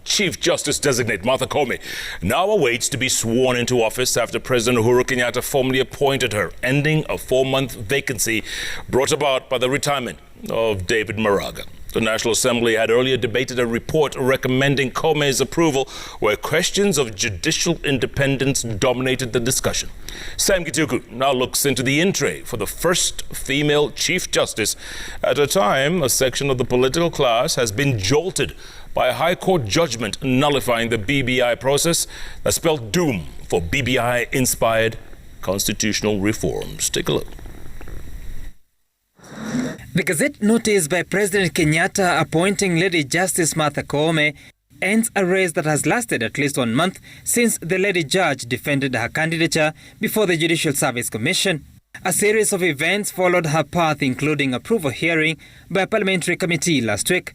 Chief Justice Designate Martha Koome now awaits to be sworn into office after President Uhuru Kenyatta formally appointed her, ending a 4-month vacancy brought about by the retirement of David Maraga. The National Assembly had earlier debated a report recommending Koome's approval, where questions of judicial independence dominated the discussion. Sam Gituku now looks into the in-tray for the first female Chief Justice at a time a section of the political class has been jolted by a High Court judgment nullifying the BBI process that spelled doom for BBI-inspired constitutional reforms. Take a look. The Gazette notice by President Kenyatta appointing Lady Justice Martha Koome ends a race that has lasted at least 1 month since the lady judge defended her candidature before the Judicial Service Commission. A series of events followed her path, including approval hearing by a parliamentary committee last week.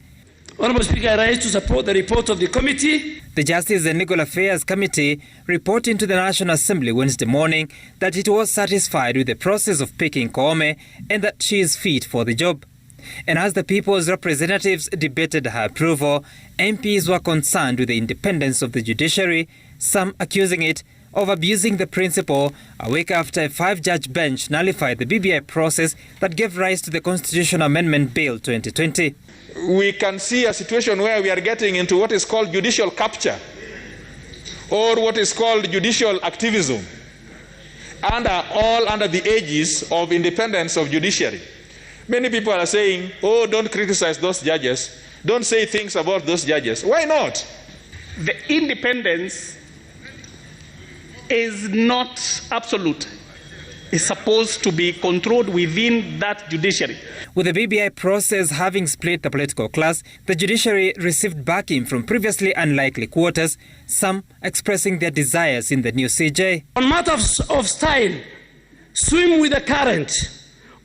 Honourable Speaker, I rise to support the report of the committee. The Justice and Legal Affairs Committee reporting to the National Assembly Wednesday morning that it was satisfied with the process of picking Koome and that she is fit for the job. And as the people's representatives debated her approval, MPs were concerned with the independence of the judiciary, some accusing it of abusing the principle a week after a 5-judge bench nullified the BBI process that gave rise to the Constitutional Amendment Bill 2020. We can see a situation where we are getting into what is called judicial capture or what is called judicial activism, all under the aegis of independence of judiciary. Many people are saying, oh, don't criticize those judges, don't say things about those judges. Why not? The independence is not absolute. It's supposed to be controlled within that judiciary. With the BBI process having split the political class, the judiciary received backing from previously unlikely quarters, some expressing their desires in the new CJ. On matters of style, swim with the current.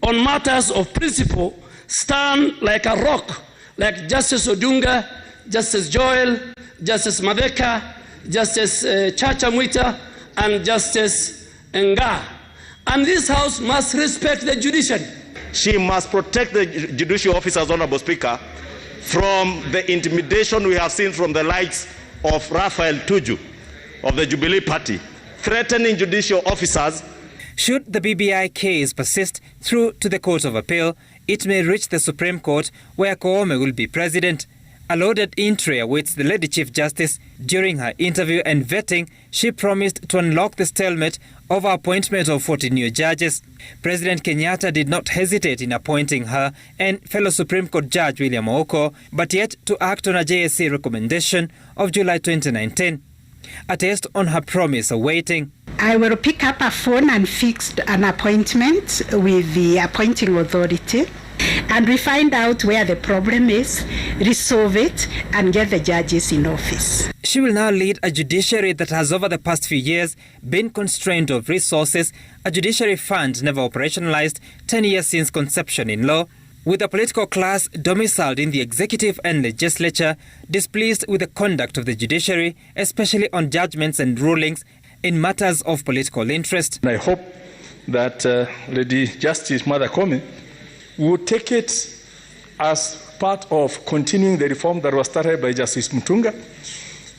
On matters of principle, stand like a rock, like Justice Odunga, Justice Joel, Justice Madeka, Justice Chacha Mwita, and Justice Nga. And this House must respect the judiciary. She must protect the judicial officers, Honourable Speaker, from the intimidation we have seen from the likes of Raphael Tuju of the Jubilee Party, threatening judicial officers. Should the BBI case persist through to the Court of Appeal, it may reach the Supreme Court, where Koome will be president. A loaded in-tray awaits the Lady Chief Justice. During her interview and vetting, she promised to unlock the stalemate over appointment of 40 new judges. President Kenyatta did not hesitate in appointing her and fellow Supreme Court Judge William Oko, but yet to act on a JSC recommendation of July 2019. A test on her promise awaiting. I will pick up a phone and fix an appointment with the appointing authority, and we find out where the problem is, resolve it, and get the judges in office. She will now lead a judiciary that has over the past few years been constrained of resources, a judiciary fund never operationalized 10 years since conception in law, with the political class domiciled in the executive and legislature, displeased with the conduct of the judiciary, especially on judgments and rulings in matters of political interest. I hope that Lady Justice Martha Koome would take it as part of continuing the reform that was started by Justice Mutunga,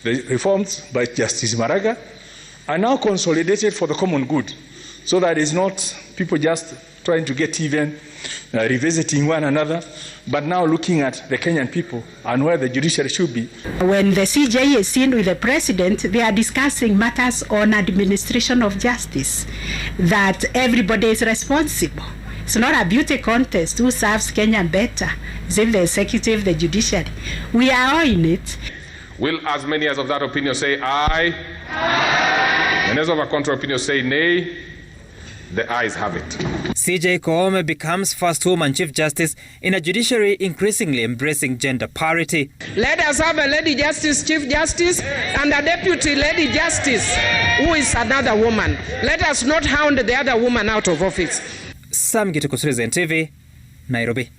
the reforms by Justice Maraga, and now consolidated for the common good, so that it's not people just trying to get even, revisiting one another, but now looking at the Kenyan people and where the judiciary should be. When the CJ is seen with the president, they are discussing matters on administration of justice, that everybody is responsible. It's not a beauty contest who serves Kenya better. It's in the executive, the judiciary. We are all in it. Will as many as of that opinion say aye? Aye. And as of a contrary opinion say nay? The ayes have it. CJ Koome becomes first woman Chief Justice in a judiciary increasingly embracing gender parity. Let us have a Lady Justice, Chief Justice, and a Deputy Lady Justice, who is another woman. Let us not hound the other woman out of office. Sam Gituku, Citizen TV, Nairobi.